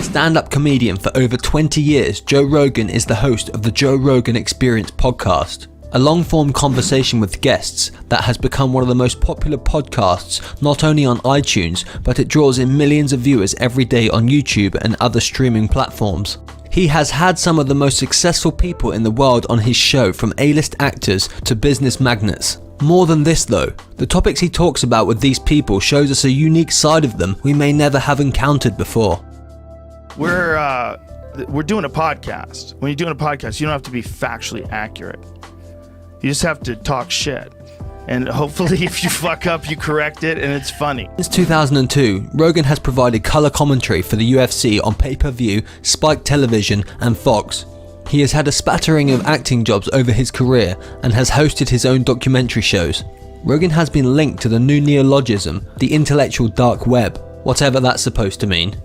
Stand-up comedian for over 20 years, Joe Rogan is the host of the Joe Rogan Experience podcast, a long-form conversation with guests that has become one of the most popular podcasts not only on iTunes, but it draws in millions of viewers every day on YouTube and other streaming platforms. He has had some of the most successful people in the world on his show, from A-list actors to business magnates. More than this though, the topics he talks about with these people shows us a unique side of them we may never have encountered before. We're doing a podcast. When you're doing a podcast, you don't have to be factually accurate. You just have to talk shit. And hopefully if you fuck up, you correct it and it's funny. Since 2002, Rogan has provided color commentary for the UFC on pay-per-view, Spike Television and Fox. He has had a spattering of acting jobs over his career and has hosted his own documentary shows. Rogan has been linked to the new neologism, the intellectual dark web, whatever that's supposed to mean.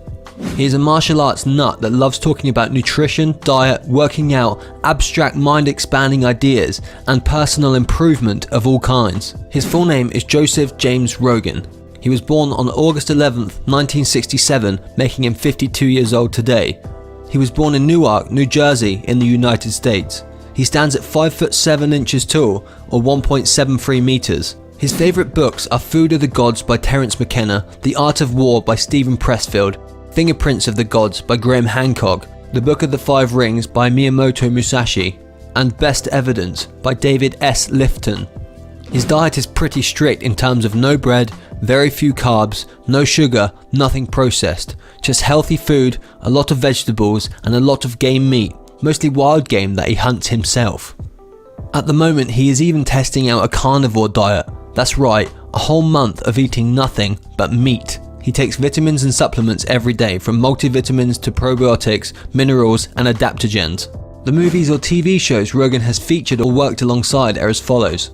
He is a martial arts nut that loves talking about nutrition, diet, working out, abstract mind-expanding ideas, and personal improvement of all kinds. His full name is Joseph James Rogan. He was born on August 11th, 1967, making him 52 years old today. He was born in Newark, New Jersey, in the United States. He stands at 5'7" tall, or 1.73 meters. His favourite books are Food of the Gods by Terence McKenna, The Art of War by Stephen Pressfield, Fingerprints of the Gods by Graham Hancock, The Book of the Five Rings by Miyamoto Musashi, and Best Evidence by David S. Lifton. His diet is pretty strict in terms of no bread, very few carbs, no sugar, nothing processed, just healthy food, a lot of vegetables, and a lot of game meat, mostly wild game that he hunts himself. At the moment, he is even testing out a carnivore diet. That's right, a whole month of eating nothing but meat. He takes vitamins and supplements every day, from multivitamins to probiotics, minerals, and adaptogens. The movies or TV shows Rogan has featured or worked alongside are as follows.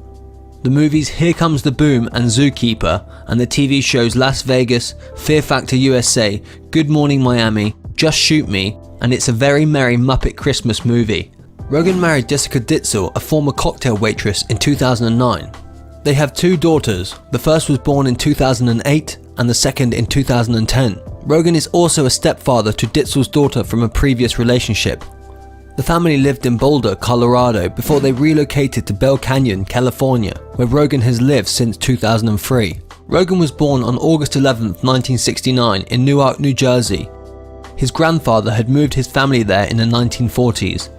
The movies Here Comes the Boom and Zookeeper, and the TV shows Las Vegas, Fear Factor USA, Good Morning Miami, Just Shoot Me, and It's a Very Merry Muppet Christmas Movie. Rogan married Jessica Ditzel, a former cocktail waitress, in 2009. They have two daughters. The first was born in 2008 and the second in 2010. Rogan is also a stepfather to Ditzel's daughter from a previous relationship. The family lived in Boulder, Colorado before they relocated to Bell Canyon, California, where Rogan has lived since 2003. Rogan was born on August 11, 1969 in Newark, New Jersey. His grandfather had moved his family there in the 1940s.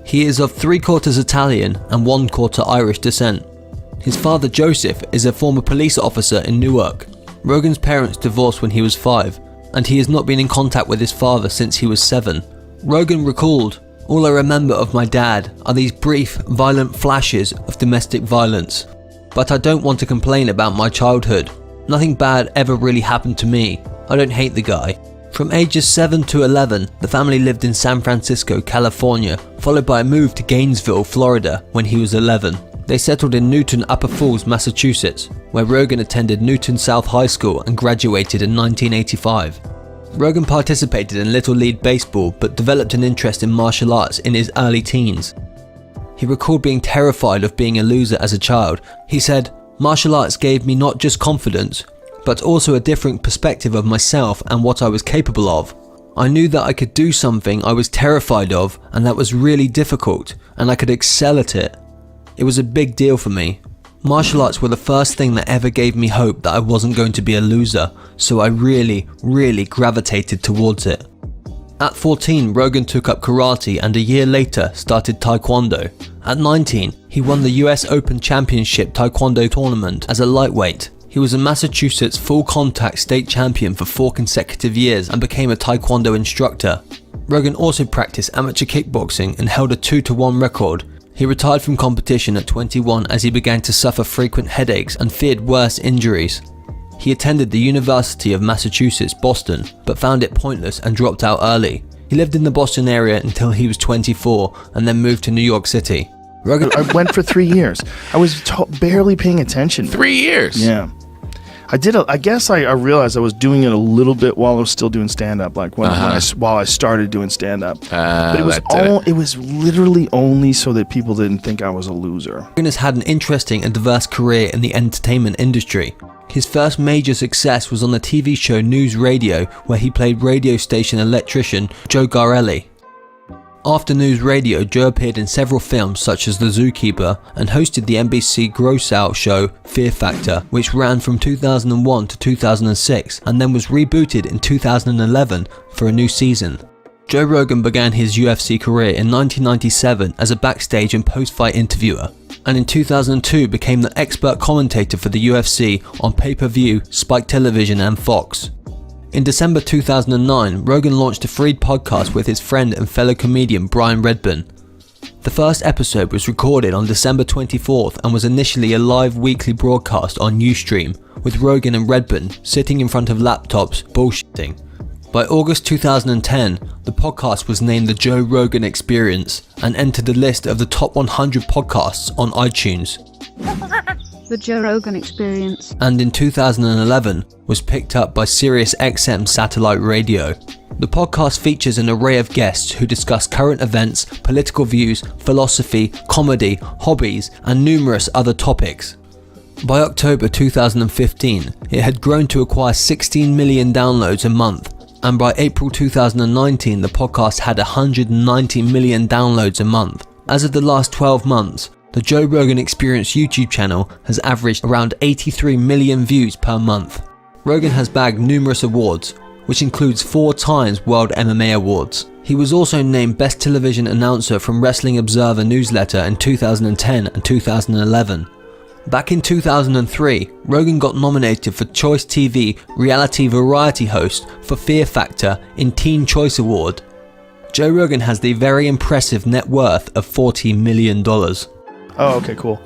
He is of 3/4 Italian and 1/4 Irish descent. His father Joseph is a former police officer in Newark. Rogan's parents divorced when he was 5, and he has not been in contact with his father since he was 7. Rogan recalled, "All I remember of my dad are these brief, violent flashes of domestic violence. But I don't want to complain about my childhood. Nothing bad ever really happened to me. I don't hate the guy." From ages 7 to 11, the family lived in San Francisco, California, followed by a move to Gainesville, Florida when he was 11. They settled in Newton Upper Falls, Massachusetts, where Rogan attended Newton South High School and graduated in 1985. Rogan participated in Little League Baseball but developed an interest in martial arts in his early teens. He recalled being terrified of being a loser as a child. He said, "Martial arts gave me not just confidence, but also a different perspective of myself and what I was capable of. I knew that I could do something I was terrified of and that was really difficult, and I could excel at it. It was a big deal for me. Martial arts were the first thing that ever gave me hope that I wasn't going to be a loser, so I really gravitated towards it." At 14, Rogan took up karate and a year later started taekwondo. At 19, he won the US Open Championship Taekwondo tournament as a lightweight. He was a Massachusetts full contact state champion for 4 consecutive years and became a taekwondo instructor. Rogan also practiced amateur kickboxing and held a 2-1 record. He retired from competition at 21 as he began to suffer frequent headaches and feared worse injuries. He attended the University of Massachusetts, Boston, but found it pointless and dropped out early. He lived in the Boston area until he was 24 and then moved to New York City. I went for 3 years. I was barely paying attention. 3 years? Yeah. I guess I realized I was doing it a little bit while I was still doing stand-up, like while I started doing stand-up. But it was literally only so that people didn't think I was a loser. Rogan has had an interesting and diverse career in the entertainment industry. His first major success was on the TV show News Radio, where he played radio station electrician Joe Garelli. After News Radio, Joe appeared in several films such as The Zookeeper and hosted the NBC gross-out show Fear Factor, which ran from 2001 to 2006 and then was rebooted in 2011 for a new season. Joe Rogan began his UFC career in 1997 as a backstage and post-fight interviewer, and in 2002 became the expert commentator for the UFC on pay-per-view, Spike Television and Fox. In December 2009, Rogan launched a free podcast with his friend and fellow comedian Brian Redburn. The first episode was recorded on December 24th and was initially a live weekly broadcast on Ustream, with Rogan and Redburn sitting in front of laptops bullshitting. By August 2010, the podcast was named The Joe Rogan Experience and entered the list of the top 100 podcasts on iTunes. The Joe Rogan Experience. And in 2011 was picked up by SiriusXM satellite radio. The podcast features an array of guests who discuss current events, political views, philosophy, comedy, hobbies, and numerous other topics. By October 2015, it had grown to acquire 16 million downloads a month, and by April 2019, the podcast had 190 million downloads a month. As of the last 12 months, the Joe Rogan Experience YouTube channel has averaged around 83 million views per month. Rogan has bagged numerous awards, which includes 4 times World MMA Awards. He was also named Best Television Announcer from Wrestling Observer newsletter in 2010 and 2011. Back in 2003, Rogan got nominated for Choice TV Reality Variety Host for Fear Factor in Teen Choice Award. Joe Rogan has the very impressive net worth of $40 million. Oh, okay, cool.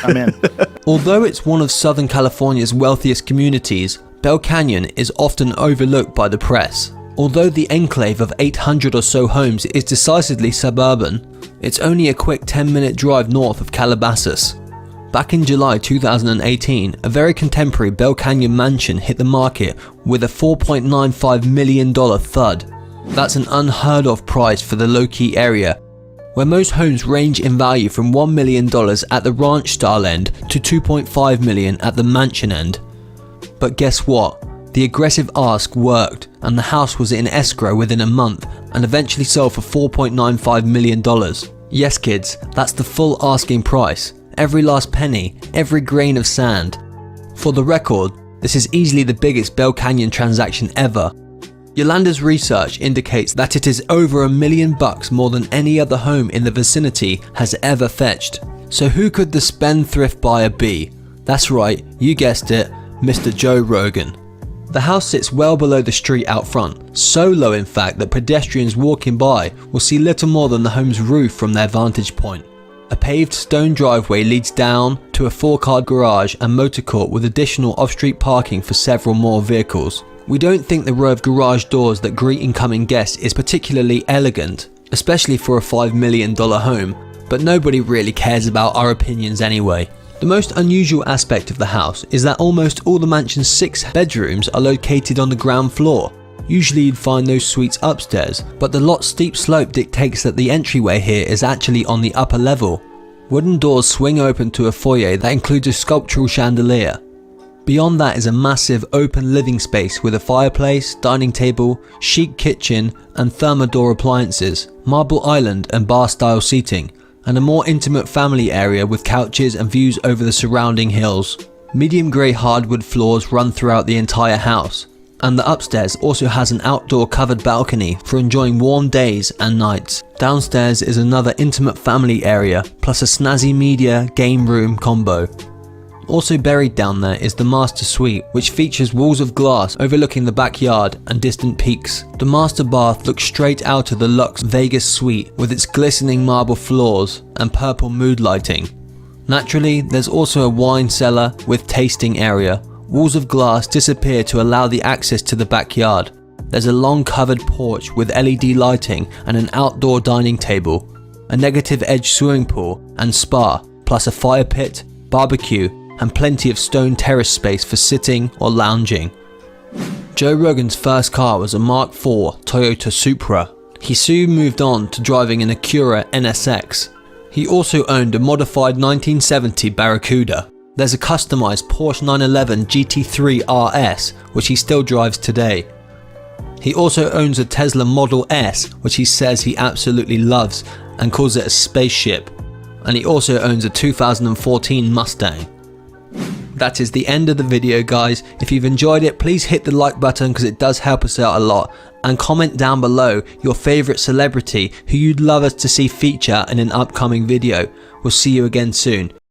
I'm in. Although it's one of Southern California's wealthiest communities, Bell Canyon is often overlooked by the press. Although the enclave of 800 or so homes is decisively suburban, it's only a quick 10-minute drive north of Calabasas. Back in July 2018, a very contemporary Bell Canyon mansion hit the market with a $4.95 million thud. That's an unheard of price for the low-key area, where most homes range in value from $1 million at the ranch style end to $2.5 million at the mansion end. But guess what? The aggressive ask worked, and the house was in escrow within a month and eventually sold for $4.95 million. Yes kids, that's the full asking price. Every last penny, every grain of sand. For the record, this is easily the biggest Bell Canyon transaction ever. Yolanda's research indicates that it is over $1 million more than any other home in the vicinity has ever fetched. So who could the spendthrift buyer be? That's right, you guessed it, Mr. Joe Rogan. The house sits well below the street out front, so low in fact that pedestrians walking by will see little more than the home's roof from their vantage point. A paved stone driveway leads down to a 4-car garage and motor court with additional off-street parking for several more vehicles. We don't think the row of garage doors that greet incoming guests is particularly elegant, especially for a $5 million home, but nobody really cares about our opinions anyway. The most unusual aspect of the house is that almost all the mansion's 6 bedrooms are located on the ground floor. Usually you'd find those suites upstairs, but the lot's steep slope dictates that the entryway here is actually on the upper level. Wooden doors swing open to a foyer that includes a sculptural chandelier. Beyond that is a massive open living space with a fireplace, dining table, chic kitchen and Thermador appliances, marble island and bar-style seating, and a more intimate family area with couches and views over the surrounding hills. Medium grey hardwood floors run throughout the entire house, and the upstairs also has an outdoor covered balcony for enjoying warm days and nights. Downstairs is another intimate family area, plus a snazzy media game room combo. Also buried down there is the master suite, which features walls of glass overlooking the backyard and distant peaks. The master bath looks straight out of the Lux Vegas suite with its glistening marble floors and purple mood lighting. Naturally, there's also a wine cellar with tasting area. Walls of glass disappear to allow the access to the backyard. There's a long covered porch with LED lighting and an outdoor dining table, a negative edge swimming pool and spa, plus a fire pit, barbecue, and plenty of stone terrace space for sitting or lounging. Joe Rogan's first car was a Mark IV Toyota Supra. He soon moved on to driving an Acura NSX. He also owned a modified 1970 Barracuda. There's a customised Porsche 911 GT3 RS, which he still drives today. He also owns a Tesla Model S, which he says he absolutely loves and calls it a spaceship. And he also owns a 2014 Mustang. That is the end of the video, guys. If you've enjoyed it, please hit the like button because it does help us out a lot. And comment down below your favourite celebrity who you'd love us to see feature in an upcoming video. We'll see you again soon.